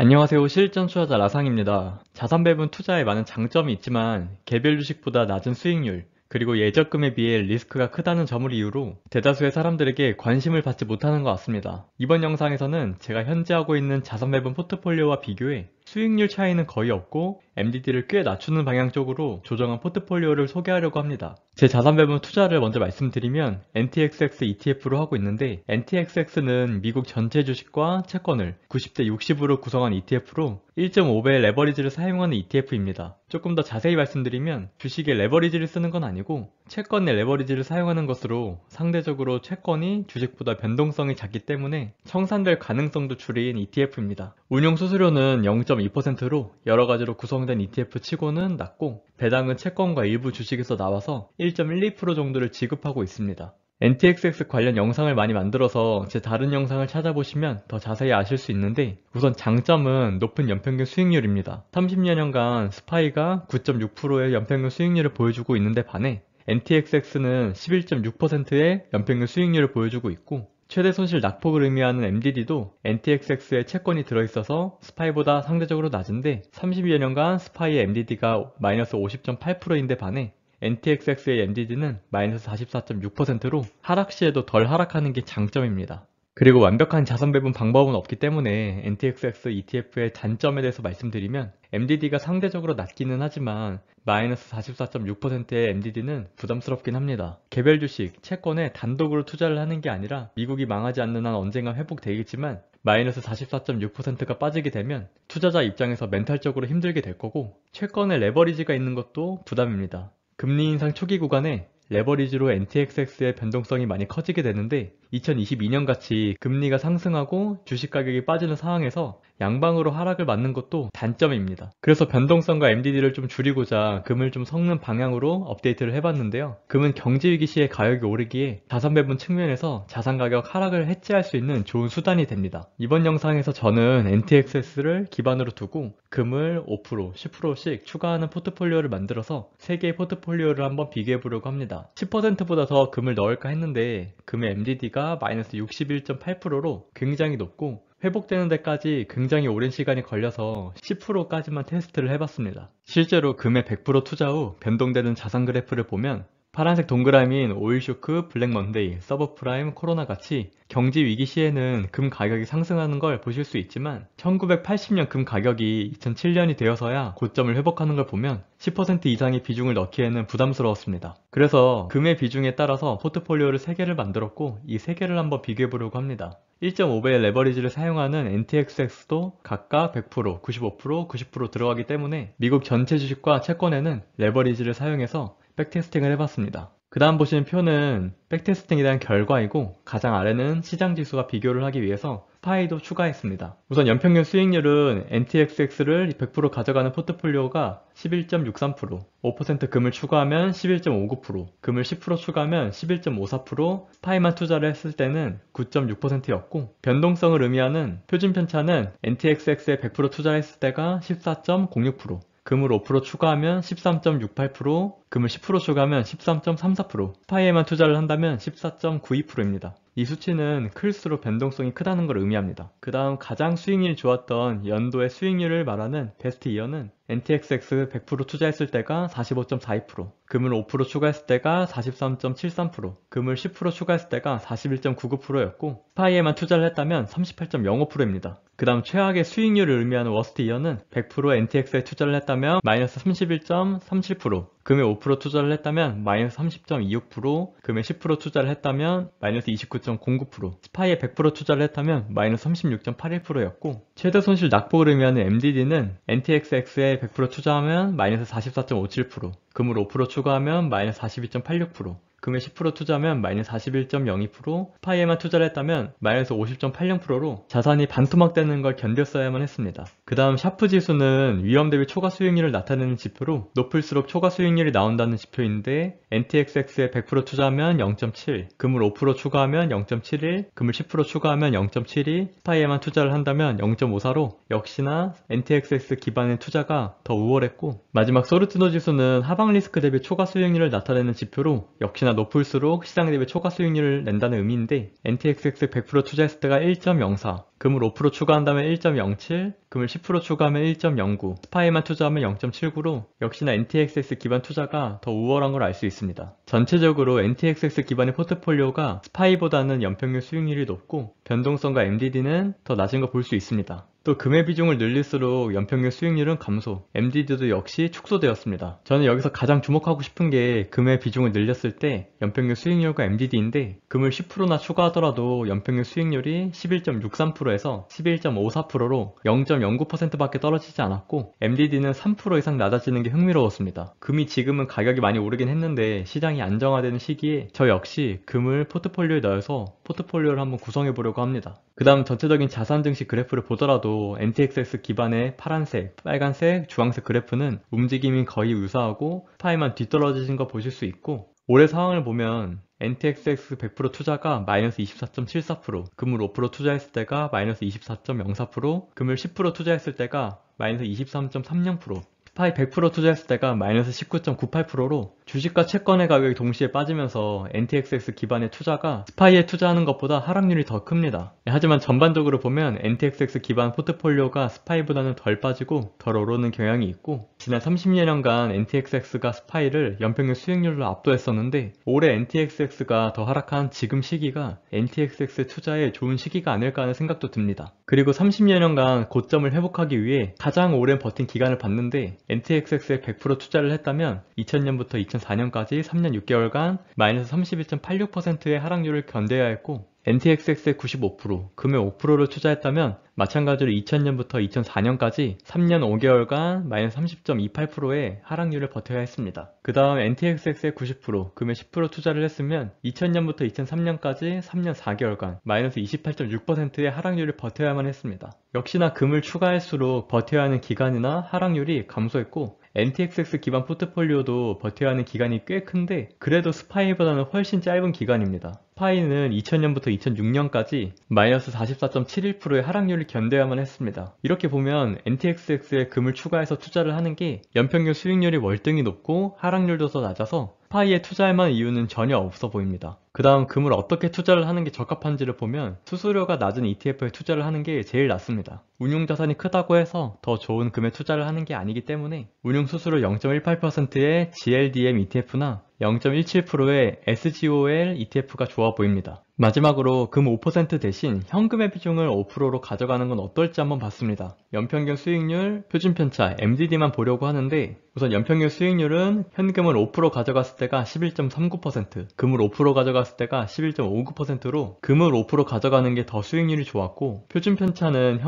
안녕하세요. 실전 투자자 라상입니다. 자산 배분 투자에 많은 장점이 있지만 개별 주식보다 낮은 수익률, 그리고 예적금에 비해 리스크가 크다는 점을 이유로 대다수의 사람들에게 관심을 받지 못하는 것 같습니다. 이번 영상에서는 제가 현재 하고 있는 자산 배분 포트폴리오와 비교해 수익률 차이는 거의 없고 MDD를 꽤 낮추는 방향 쪽으로 조정한 포트폴리오를 소개하려고 합니다. 제 자산 배분 투자를 먼저 말씀드리면 NTXX ETF로 하고 있는데, NTXX는 미국 전체 주식과 채권을 90대 60으로 구성한 ETF로 1.5배의 레버리지를 사용하는 ETF입니다. 조금 더 자세히 말씀드리면 주식에 레버리지를 쓰는 건 아니고 채권의 레버리지를 사용하는 것으로 상대적으로 채권이 주식보다 변동성이 작기 때문에 청산될 가능성도 줄인 ETF입니다. 운용 수수료는 0.2%로 여러가지로 구성된 ETF 치고는 낮고, 배당은 채권과 일부 주식에서 나와서 1.12% 정도를 지급하고 있습니다. NTXX 관련 영상을 많이 만들어서 제 다른 영상을 찾아보시면 더 자세히 아실 수 있는데, 우선 장점은 높은 연평균 수익률입니다. 30여년간 스파이가 9.6%의 연평균 수익률을 보여주고 있는데 반해 NTXX는 11.6%의 연평균 수익률을 보여주고 있고, 최대 손실 낙폭을 의미하는 MDD도 NTXX에 채권이 들어있어서 스파이보다 상대적으로 낮은데, 30여년간 스파이의 MDD가 마이너스 50.8%인데 반해 NTXX의 MDD는 마이너스 44.6%로 하락 시에도 덜 하락하는 게 장점입니다. 그리고 완벽한 자산 배분 방법은 없기 때문에 NTXX ETF의 단점에 대해서 말씀드리면, MDD가 상대적으로 낮기는 하지만 마이너스 44.6%의 MDD는 부담스럽긴 합니다. 개별 주식, 채권에 단독으로 투자를 하는 게 아니라 미국이 망하지 않는 한 언젠가 회복되겠지만, 마이너스 44.6%가 빠지게 되면 투자자 입장에서 멘탈적으로 힘들게 될 거고, 채권에 레버리지가 있는 것도 부담입니다. 금리 인상 초기 구간에 레버리지로 NTXX의 변동성이 많이 커지게 되는데, 2022년 같이 금리가 상승하고 주식 가격이 빠지는 상황에서 양방으로 하락을 맞는 것도 단점입니다. 그래서 변동성과 MDD를 좀 줄이고자 금을 좀 섞는 방향으로 업데이트를 해봤는데요. 금은 경제위기 시에 가격이 오르기에 자산 배분 측면에서 자산 가격 하락을 해지할 수 있는 좋은 수단이 됩니다. 이번 영상에서 저는 NTXS를 기반으로 두고 금을 5%, 10%씩 추가하는 포트폴리오를 만들어서 3개의 포트폴리오를 한번 비교해 보려고 합니다. 10%보다 더 금을 넣을까 했는데 금의 MDD가 마이너스 61.8%로 굉장히 높고, 회복되는 데까지 굉장히 오랜 시간이 걸려서 10%까지만 테스트를 해봤습니다. 실제로 금의 100% 투자 후 변동되는 자산 그래프를 보면 파란색 동그라미인 오일쇼크, 블랙먼데이, 서브프라임, 코로나 같이 경제 위기 시에는 금 가격이 상승하는 걸 보실 수 있지만, 1980년 금 가격이 2007년이 되어서야 고점을 회복하는 걸 보면 10% 이상의 비중을 넣기에는 부담스러웠습니다. 그래서 금의 비중에 따라서 포트폴리오를 3개를 만들었고, 이 3개를 한번 비교해 보려고 합니다. 1.5배의 레버리지를 사용하는 NTXX도 각각 100%, 95%, 90% 들어가기 때문에 미국 전체 주식과 채권에는 레버리지를 사용해서 백테스팅을 해봤습니다. 그 다음 보시는 표는 백테스팅에 대한 결과이고, 가장 아래는 시장지수와 비교를 하기 위해서 스파이도 추가했습니다. 우선 연평균 수익률은 NTXX를 100% 가져가는 포트폴리오가 11.63%, 5% 금을 추가하면 11.59%, 금을 10% 추가하면 11.54%, 스파이만 투자를 했을 때는 9.6%였고, 변동성을 의미하는 표준 편차는 NTXX에 100% 투자를 했을 때가 14.06%, 금을 5% 추가하면 13.68%, 금을 10% 추가하면 13.34%, 스파이에만 투자를 한다면 14.92%입니다. 이 수치는 클수록 변동성이 크다는 걸 의미합니다. 그 다음 가장 수익률이 좋았던 연도의 수익률을 말하는 베스트 이어는 NTXX 100% 투자했을 때가 45.42%, 금을 5% 추가했을 때가 43.73%, 금을 10% 추가했을 때가 41.99%였고, 스파이에만 투자를 했다면 38.05%입니다. 그 다음 최악의 수익률을 의미하는 워스트 이어는 100% NTX에 투자를 했다면 마이너스 31.37%, 금에 5% 투자를 했다면 마이너스 30.26%, 금에 10% 투자를 했다면 마이너스 29.09%, 스파이에 100% 투자를 했다면 마이너스 36.81%였고, 최대 손실 낙폭을 의미하는 MDD는 NTXX에 100% 투자하면 마이너스 44.57%, 금을 5% 추가하면 마이너스 42.86%, 금에 10% 투자하면 마이너스 41.02%, 스파이에만 투자를 했다면 마이너스 50.80%로 자산이 반토막되는 걸 견뎠어야만 했습니다. 그 다음 샤프 지수는 위험 대비 초과 수익률을 나타내는 지표로 높을수록 초과 수익률이 나온다는 지표인데, NTXX에 100% 투자하면 0.7, 금을 5% 추가하면 0.71, 금을 10% 추가하면 0.72, 스파이에만 투자를 한다면 0.54로 역시나 NTXX 기반의 투자가 더 우월했고, 마지막 소르티노 지수는 하방 리스크 대비 초과 수익률을 나타내는 지표로 역시나 높을수록 시장 대비 초과 수익률을 낸다는 의미인데 NTXX 100% 투자했을 때가 1.04, 금을 5% 추가한다면 1.07, 금을 10% 추가하면 1.09, 스파이만 투자하면 0.79로 역시나 NTXX 기반 투자가 더 우월한 걸 알 수 있습니다. 전체적으로 NTXX 기반의 포트폴리오가 스파이보다는 연평균 수익률이 높고 변동성과 MDD는 더 낮은 거 볼 수 있습니다. 또 금의 비중을 늘릴수록 연평균 수익률은 감소, MDD도 역시 축소되었습니다. 저는 여기서 가장 주목하고 싶은 게 금의 비중을 늘렸을 때 연평균 수익률과 MDD인데 금을 10%나 추가하더라도 연평균 수익률이 11.63%에서 11.54%로 0.09%밖에 떨어지지 않았고 MDD는 3% 이상 낮아지는 게 흥미로웠습니다. 금이 지금은 가격이 많이 오르긴 했는데 시장이 안정화되는 시기에 저 역시 금을 포트폴리오에 넣어서 포트폴리오를 한번 구성해 보려고 합니다. 그 다음 전체적인 자산 증시 그래프를 보더라도 NTXX 기반의 파란색, 빨간색, 주황색 그래프는 움직임이 거의 유사하고 스파이만 뒤떨어지신 거 보실 수 있고 올해 상황을 보면 NTXX 100% 투자가 마이너스 24.74%, 금을 5% 투자했을 때가 마이너스 24.04%, 금을 10% 투자했을 때가 마이너스 23.30%, 스파이 100% 투자했을 때가 마이너스 19.98%로 주식과 채권의 가격이 동시에 빠지면서 NTXX 기반의 투자가 스파이에 투자하는 것보다 하락률이 더 큽니다. 하지만 전반적으로 보면 NTXX 기반 포트폴리오가 스파이보다는 덜 빠지고 덜 오르는 경향이 있고 지난 30여년간 NTXX가 스파이를 연평균 수익률로 압도했었는데 올해 NTXX가 더 하락한 지금 시기가 NTXX 투자에 좋은 시기가 아닐까 하는 생각도 듭니다. 그리고 30여년간 고점을 회복하기 위해 가장 오랜 버틴 기간을 봤는데 NTXX에 100% 투자를 했다면 2000년부터 2004년까지 3년 6개월간 마이너스 31.86%의 하락률을 견뎌야 했고 NTXX의 95%, 금의 5%를 투자했다면 마찬가지로 2000년부터 2004년까지 3년 5개월간 마이너스 30.28%의 하락률을 버텨야 했습니다. 그 다음 NTXX의 90%, 금의 10% 투자를 했으면 2000년부터 2003년까지 3년 4개월간 마이너스 28.6%의 하락률을 버텨야만 했습니다. 역시나 금을 추가할수록 버텨야 하는 기간이나 하락률이 감소했고 NTXX 기반 포트폴리오도 버텨야 하는 기간이 꽤 큰데 그래도 스파이보다는 훨씬 짧은 기간입니다. 스파이는 2000년부터 2006년까지 마이너스 44.71%의 하락률을 견뎌야만 했습니다. 이렇게 보면 NTXX에 금을 추가해서 투자를 하는 게 연평균 수익률이 월등히 높고 하락률도 더 낮아서 스파이에 투자할 만한 이유는 전혀 없어 보입니다. 그 다음 금을 어떻게 투자를 하는 게 적합한지를 보면 수수료가 낮은 ETF에 투자를 하는 게 제일 낫습니다. 운용자산이 크다고 해서 더 좋은 금에 투자를 하는 게 아니기 때문에 운용수수료 0.18%의 GLDM ETF나 0.17%의 SGOL ETF가 좋아 보입니다. 마지막으로 금 5% 대신 현금의 비중을 5%로 가져가는 건 어떨지 한번 봤습니다. 연평균 수익률, 표준편차, MDD만 보려고 하는데 우선 연평균 수익률은 현금을 5% 가져갔을 때가 11.39%, 금을 5% 가져갔을 때가 11.59%로 금을 5% 가져가는 게 더 수익률이 좋았고 표준편차는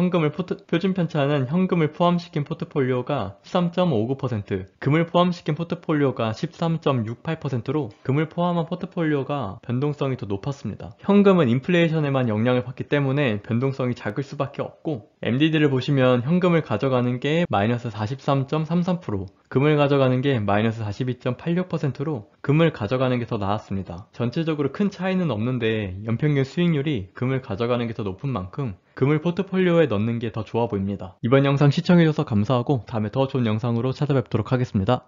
현금을 포함시킨 포트폴리오가 13.59%, 금을 포함시킨 포트폴리오가 13.68%로 금을 포함한 포트폴리오가 변동성이 더 높았습니다. 현금은 인플레이션에만 영향을 받기 때문에 변동성이 작을 수밖에 없고 MDD를 보시면 현금을 가져가는 게 마이너스 43.33%, 금을 가져가는 게 마이너스 42.86%로 금을 가져가는 게 더 나았습니다. 전체적으로 큰 차이는 없는데 연평균 수익률이 금을 가져가는 게 더 높은 만큼 금을 포트폴리오에 넣는 게 더 좋아 보입니다. 이번 영상 시청해주셔서 감사하고 다음에 더 좋은 영상으로 찾아뵙도록 하겠습니다.